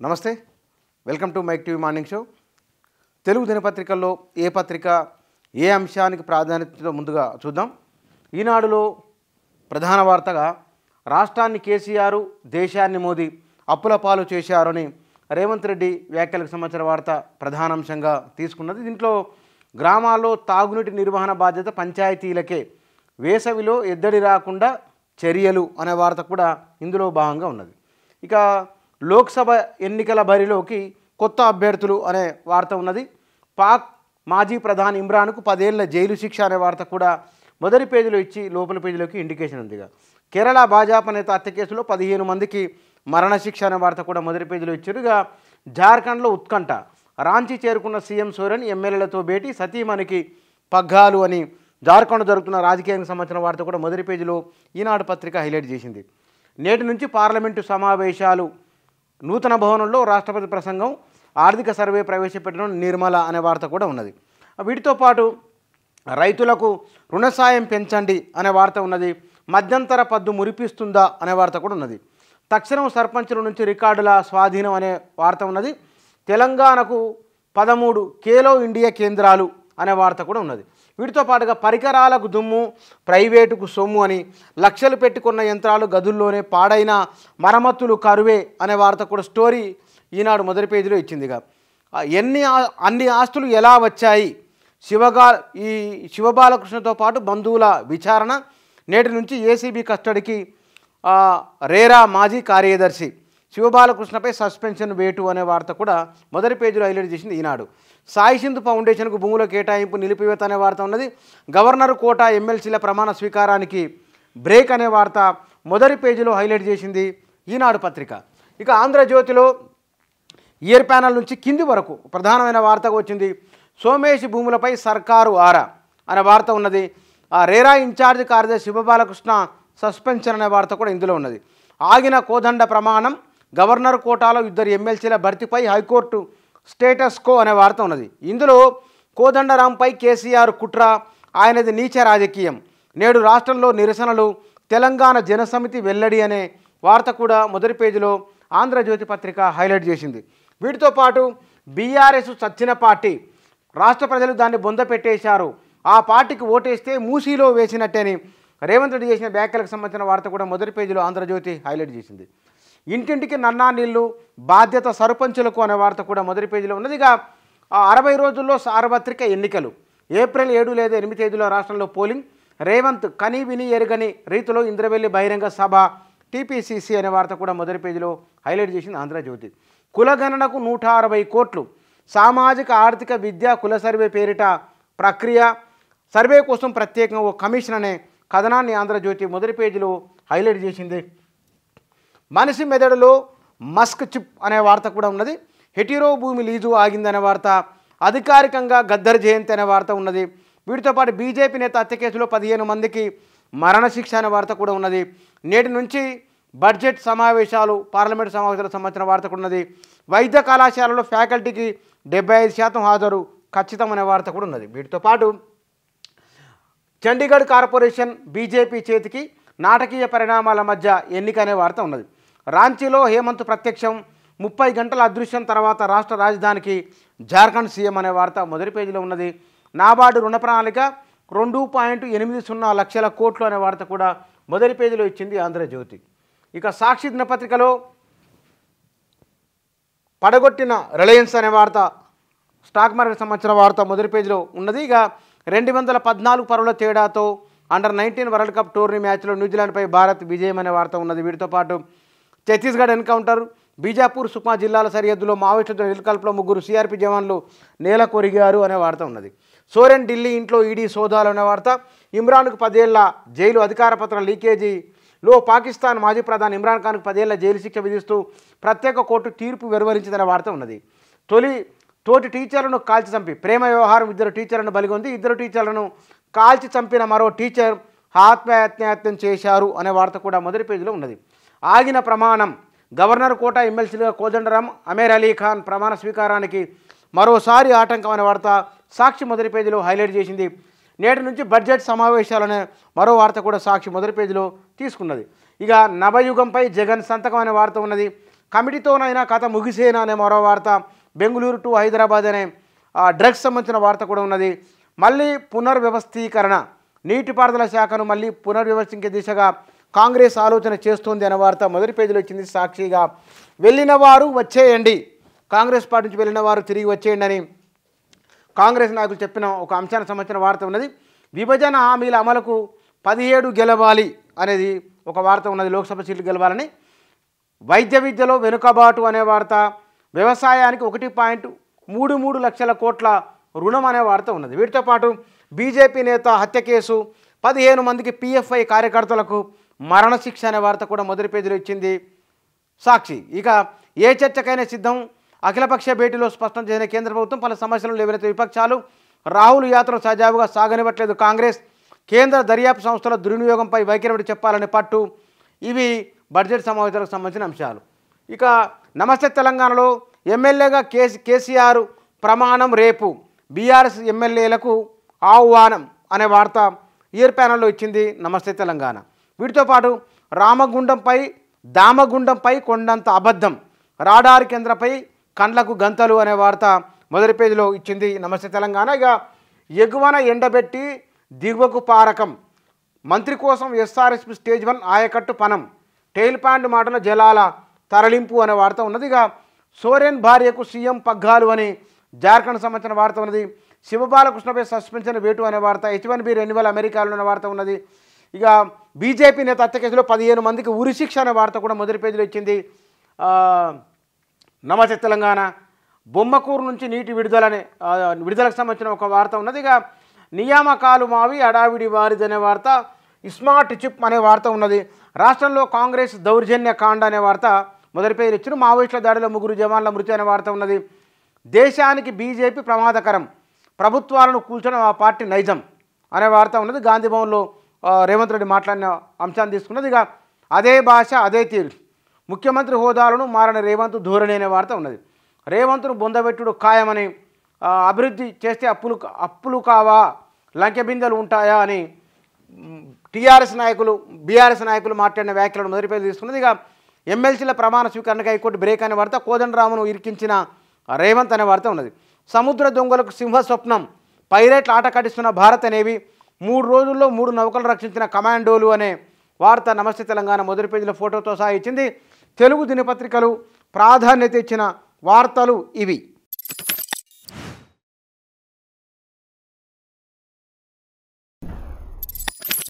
నమస్తే, welcome to Mic TV morning show. Telugu దినపత్రికల్లో ఏ పత్రిక ఏ అంశానికి ప్రాధాన్యత ముందుగా చూద్దాం. ఈనాడులో ప్రధాన వార్తగా రాష్ట్రాన్ని కేసీఆర్, దేశాన్ని మోదీ అప్పుల పాలు చేశారని రేవంత్ రెడ్డి వ్యాఖ్యలకు సంబంధించిన వార్త ప్రధానాంశంగా తీసుకున్నది. దీంట్లో గ్రామాల్లో తాగునీటి నిర్వహణ బాధ్యత పంచాయతీలకే, వేసవిలో ఎద్దడి రాకుండా చర్యలు అనే వార్త కూడా ఇందులో భాగంగా ఉన్నది. ఇక లోక్సభ ఎన్నికల బరిలోకి కొత్త అభ్యర్థులు అనే వార్త ఉన్నది. పాక్ మాజీ ప్రధాని ఇమ్రాన్కు 10 ఏళ్ల జైలు శిక్ష అనే వార్త కూడా మొదటి పేజీలో ఇచ్చి లోపల పేజీలోకి ఇండికేషన్ ఉందిగా. కేరళ భాజపా నేత హత్య కేసులో 15 మందికి మరణశిక్ష అనే వార్త కూడా మొదటి పేజీలో ఇచ్చారు. ఇక జార్ఖండ్లో ఉత్కంఠ, రాంచీ చేరుకున్న సీఎం సోరెన్ ఎమ్మెల్యేలతో భేటీ, సతీమణికి పగ్గాలు అని జార్ఖండ్ జరుగుతున్న రాజకీయానికి సంబంధించిన వార్త కూడా మొదటి పేజీలో ఈనాడు పత్రిక హైలైట్ చేసింది. నేటి నుంచి పార్లమెంటు సమావేశాలు, నూతన భవనంలో రాష్ట్రపతి ప్రసంగం, ఆర్థిక సర్వే ప్రవేశపెట్టడం నిర్మల అనే వార్త కూడా ఉన్నది. వీటితో పాటు రైతులకు రుణ సాయం పెంచండి అనే వార్త ఉన్నది. మధ్యంతర పద్దు మురిపిస్తుందా అనే వార్త కూడా ఉన్నది. తక్షణం సర్పంచుల నుంచి రికార్డుల స్వాధీనం అనే వార్త ఉన్నది. తెలంగాణకు 13 ఖేలో ఇండియా కేంద్రాలు అనే వార్త కూడా ఉన్నది. వీటితో పాటుగా పరికరాలకు దుమ్ము, ప్రైవేటుకు సొమ్ము అని లక్షలు పెట్టుకున్న యంత్రాలు గదుల్లోనే పాడైన, మరమ్మతులు కరువే అనే వార్త కూడా స్టోరీ ఈనాడు మొదటి పేజీలో ఇచ్చిందిగా. అన్ని ఆస్తులు ఎలా వచ్చాయి, ఈ శివబాలకృష్ణతో పాటు బంధువుల విచారణ, నేటి నుంచి ఏసీబీ కస్టడీకి రేరా మాజీ కార్యదర్శి, శివబాలకృష్ణపై సస్పెన్షన్ వేటు అనే వార్త కూడా మొదటి పేజీలో హైలైట్ చేసింది ఈనాడు. సాయి సింధు ఫౌండేషన్కు భూముల కేటాయింపు నిలిపివేత అనే వార్త ఉన్నది. గవర్నర్ కోటా ఎమ్మెల్సీల ప్రమాణ స్వీకారానికి బ్రేక్ అనే వార్త మొదటి పేజీలో హైలైట్ చేసింది ఈనాడు పత్రిక. ఇక ఆంధ్రజ్యోతిలో ఇయర్ ప్యానల్ నుంచి కింది వరకు ప్రధానమైన వార్తగా వచ్చింది. సోమేష్ భూములపై సర్కారు ఆరా అనే వార్త ఉన్నది. రేరా ఇన్ఛార్జ్ కార్యదర్శి శివబాలకృష్ణ సస్పెన్షన్ అనే వార్త కూడా ఇందులో ఉన్నది. ఆగిన కోదండ ప్రమాణం, గవర్నర్ కోటాలో 2 ఎమ్మెల్సీల భర్తీపై హైకోర్టు స్టేటస్ కో అనే వార్త ఉన్నది. ఇందులో కోదండరాంపై కేసీఆర్ కుట్ర, ఆయనది నీచ రాజకీయం, నేడు రాష్ట్రంలో నిరసనలు, తెలంగాణ జనసమితి వెల్లడి అనే వార్త కూడా మొదటి పేజీలో ఆంధ్రజ్యోతి పత్రిక హైలైట్ చేసింది. వీటితో పాటు బీఆర్ఎస్ చచ్చిన పార్టీ, రాష్ట్ర ప్రజలు దాన్ని బొంద పెట్టేశారు, ఆ పార్టీకి ఓటేస్తే మూసీలో వేసినట్టేని రేవంత్ రెడ్డి చేసిన వ్యాఖ్యలకు సంబంధించిన వార్త కూడా మొదటి పేజీలో ఆంధ్రజ్యోతి హైలైట్ చేసింది. ఇంటింటికి నన్నా నీళ్లు, బాధ్యత సర్పంచులకు అనే వార్త కూడా మొదటి పేజీలో ఉన్నది. ఇక 60 రోజుల్లో సార్వత్రిక ఎన్నికలు, ఏప్రిల్ 7 లేదా 8 తేదీలో రాష్ట్రంలో పోలింగ్, రేవంత్ కనీ విని ఎరుగని రీతిలో ఇంద్రవెల్లి బహిరంగ సభ, టీపీసీసీ అనే వార్త కూడా మొదటి పేజీలో హైలైట్ చేసింది ఆంధ్రజ్యోతి. కులగణనకు 160 కోట్లు, సామాజిక ఆర్థిక విద్యా కుల సర్వే పేరిట ప్రక్రియ, సర్వే కోసం ప్రత్యేకంగా ఓ కమిషన్ అనే కథనాన్ని ఆంధ్రజ్యోతి మొదటి పేజీలో హైలైట్ చేసింది. మనిషి మెదడులో మస్క్ చిప్ అనే వార్త కూడా ఉన్నది. హెటిరో భూమి లీజు ఆగిందనే వార్త, అధికారికంగా గద్దర్ జయంతి అనే వార్త ఉన్నది. వీటితో పాటు బీజేపీ నేత హత్య కేసులో 15 మందికి మరణశిక్ష అనే వార్త కూడా ఉన్నది. నేటి నుంచి బడ్జెట్ సమావేశాలు, పార్లమెంటు సమావేశాలకు సంబంధించిన వార్త కూడా ఉన్నది. వైద్య కళాశాలలో ఫ్యాకల్టీకి 75% హాజరు ఖచ్చితం అనే వార్త కూడా ఉన్నది. వీటితో పాటు చండీగఢ్ కార్పొరేషన్ బీజేపీ చేతికి, నాటకీయ పరిణామాల మధ్య ఎన్నిక అనే వార్త ఉన్నది. రాంచీలో హేమంత్ ప్రత్యక్షం, 30 గంటల అదృశ్యం తర్వాత రాష్ట్ర రాజధానికి జార్ఖండ్ సీఎం అనే వార్త మొదటి పేజీలో ఉన్నది. నాబార్డు రుణ ప్రణాళిక 2.80 లక్షల కోట్లు అనే వార్త కూడా మొదటి పేజీలో ఇచ్చింది ఆంధ్రజ్యోతి. ఇక సాక్షి దినపత్రికలో పడగొట్టిన రిలయన్స్ అనే వార్త, స్టాక్ మార్కెట్ సంబంధించిన వార్త మొదటి పేజీలో ఉన్నది. ఇక 214 పరుల తేడాతో అండర్-19 వరల్డ్ కప్ టోర్నీ మ్యాచ్లో న్యూజిలాండ్పై భారత్ విజయం అనే వార్త ఉన్నది. వీటితో పాటు ఛత్తీస్గఢ్ ఎన్కౌంటర్, బీజాపూర్ సుక్మా జిల్లాల సరిహద్దులో మావోయిస్టులతో నెలకొల్పులో 3 సిఆర్పీ జవాన్లు నేల కొరిగారు అనే వార్త ఉన్నది. సోరెన్ ఢిల్లీ ఇంట్లో ఈడీ సోదాలు అనే వార్త, ఇమ్రాన్కు 10 ఏళ్ల జైలు, అధికార పత్రం లీకేజీలో పాకిస్తాన్ మాజీ ప్రధాని ఇమ్రాన్ ఖాన్కు 10 ఏళ్ల జైలు శిక్ష విధిస్తూ ప్రత్యేక కోర్టు తీర్పు వెలువరించిందనే వార్త ఉన్నది. తోటి టీచర్లను కాల్చి చంపి ప్రేమ వ్యవహారం, 2 టీచర్లను బలిగొంది, 2 టీచర్లను కాల్చి చంపిన మరో టీచర్ ఆత్మహత్యాయత్నం చేశారు అనే వార్త కూడా మొదటి పేజీలో ఉన్నది. ఆగిన ప్రమాణం, గవర్నర్ కోటా ఎమ్మెల్సీలుగా కోదండరాం, అమీర్ అలీ ఖాన్ ప్రమాణ స్వీకారానికి మరోసారి ఆటంకం అనే వార్త సాక్షి మొదటి పేజీలో హైలైట్ చేసింది. నేటి నుంచి బడ్జెట్ సమావేశాలనే మరో వార్త కూడా సాక్షి మొదటి పేజీలో తీసుకున్నది. ఇక నవయుగంపై జగన్ సంతకం అనే వార్త ఉన్నది. కమిటీతోనైనా కథ ముగిసేనా అనే మరో వార్త, బెంగళూరు టు హైదరాబాద్ అనే డ్రగ్స్ సంబంధించిన వార్త కూడా ఉన్నది. మళ్ళీ పునర్వ్యవస్థీకరణ, నీటిపారుదల శాఖను మళ్ళీ పునర్వ్యవస్థించే దిశగా కాంగ్రెస్ ఆలోచన చేస్తుంది అనే వార్త మొదటి పేజీలో వచ్చింది సాక్షిగా. వెళ్ళిన వారు వచ్చేయండి, కాంగ్రెస్ పార్టీ నుంచి వెళ్ళిన వారు తిరిగి వచ్చేయండి అని కాంగ్రెస్ నాయకులు చెప్పిన ఒక అంశానికి సంబంధించిన వార్త ఉన్నది. విభజన హామీల అమలుకు 17 గెలవాలి అనేది ఒక వార్త ఉన్నది, లోక్సభ సీట్లు గెలవాలని. వైద్య విద్యలో వెనుకబాటు అనే వార్త, వ్యవసాయానికి 1.33 లక్షల కోట్ల రుణం అనే వార్త ఉన్నది. వీటితో పాటు బీజేపీ నేత హత్య కేసు, 15 మందికి పిఎఫ్ఐ కార్యకర్తలకు మరణశిక్ష అనే వార్త కూడా మొదటి పేజీలో ఇచ్చింది సాక్షి. ఇక ఏ చర్చకైనా సిద్ధం, అఖిలపక్ష భేటీలో స్పష్టం చేసిన కేంద్ర ప్రభుత్వం, పలు సమస్యలను లేవనెత్తిన విపక్షాలు, రాహుల్ యాత్రను సజావుగా సాగనివ్వట్లేదు కాంగ్రెస్, కేంద్ర దర్యాప్తు సంస్థల దుర్వినియోగంపై వైఖరి చెప్పాలని పట్టు. ఇవి బడ్జెట్ సమావేశాలకు సంబంధించిన అంశాలు. ఇక నమస్తే తెలంగాణలో ఎమ్మెల్యేగా కేసీఆర్ ప్రమాణం రేపు, బీఆర్ఎస్ ఎమ్మెల్యేలకు ఆహ్వానం అనే వార్త ఇయర్ ప్యానల్లో ఇచ్చింది నమస్తే తెలంగాణ. వీటితో పాటు దామగుండంపై కొండంత అబద్ధం, రాడార్ కేంద్రపై కండ్లకు గంతలు అనే వార్త మొదటి పేజీలో ఇచ్చింది నమస్తే తెలంగాణ. ఇక ఎగువన ఎండబెట్టి దిగువకు పారకం, మంత్రి కోసం ఎస్ఆర్ఎస్పి స్టేజ్ 1 ఆయకట్టు పనం, టెయిల్ ప్యాంట్ మాటల జలాల తరలింపు అనే వార్త ఉన్నది. ఇక సోరెన్ భార్యకు సీఎం పగ్గాలు అని జార్ఖండ్ సంబంధించిన వార్త ఉన్నది. శివబాలకృష్ణపై సస్పెన్షన్ వేటు అనే వార్త, H1B రెన్యువల్ అమెరికాలో అనే వార్త ఉన్నది. ఇక బీజేపీ నేత హత్య కేసులో 15 మందికి ఉరిశిక్ష అనే వార్త కూడా మొదటి పేజీలో ఇచ్చింది నమస్తే తెలంగాణ. బొమ్మకూరు నుంచి నీటి విడుదలకు సంబంధించిన ఒక వార్త ఉన్నది. ఇక నియామకాలు మావి అడావిడి వారిది అనే వార్త, స్మార్ట్ చిప్ అనే వార్త ఉన్నది. రాష్ట్రంలో కాంగ్రెస్ దౌర్జన్య కాండ అనే వార్త మొదటి పేజీలో ఇచ్చిన. మావోయిస్టుల దాడిలో 3 జవాన్ల మృతి అనే వార్త ఉన్నది. దేశానికి బీజేపీ ప్రమాదకరం, ప్రభుత్వాలను కూల్చడం ఆ పార్టీ నైజం అనే వార్త ఉన్నది. గాంధీ భవన్లో రేవంత్ రెడ్డి మాట్లాడిన అంశాన్ని తీసుకున్నది. ఇక అదే భాష అదే తీరు, ముఖ్యమంత్రి హోదాలను మారిన రేవంత్ ధోరణి అనే వార్త ఉన్నది. రేవంత్ను బొందబెట్టుడు ఖాయమని, అభివృద్ధి చేస్తే అప్పులు కావా, లంకె బిందెలు ఉంటాయా అని టీఆర్ఎస్ నాయకులు బీఆర్ఎస్ నాయకులు మాట్లాడిన వ్యాఖ్యలను మొదటి పేజీ తీసుకున్నది. ఇక ఎమ్మెల్సీల ప్రమాణ స్వీకరణకు హైకోర్టు బ్రేక్ అనే వార్త, కోదండరామును ఇరికించిన రేవంత్ అనే వార్త ఉన్నది. సముద్ర దొంగలకు సింహ స్వప్నం, పైరేట్ల ఆట కట్టిస్తున్న భారత నేవీ, 3 రోజుల్లో 3 నౌకలు రక్షించిన కమాండోలు అనే వార్త నమస్తే తెలంగాణ మొదటి పేజీలో ఫోటోతో సహా ఇచ్చింది. తెలుగు దినపత్రికలు ప్రాధాన్యత ఇచ్చిన వార్తలు ఇవి.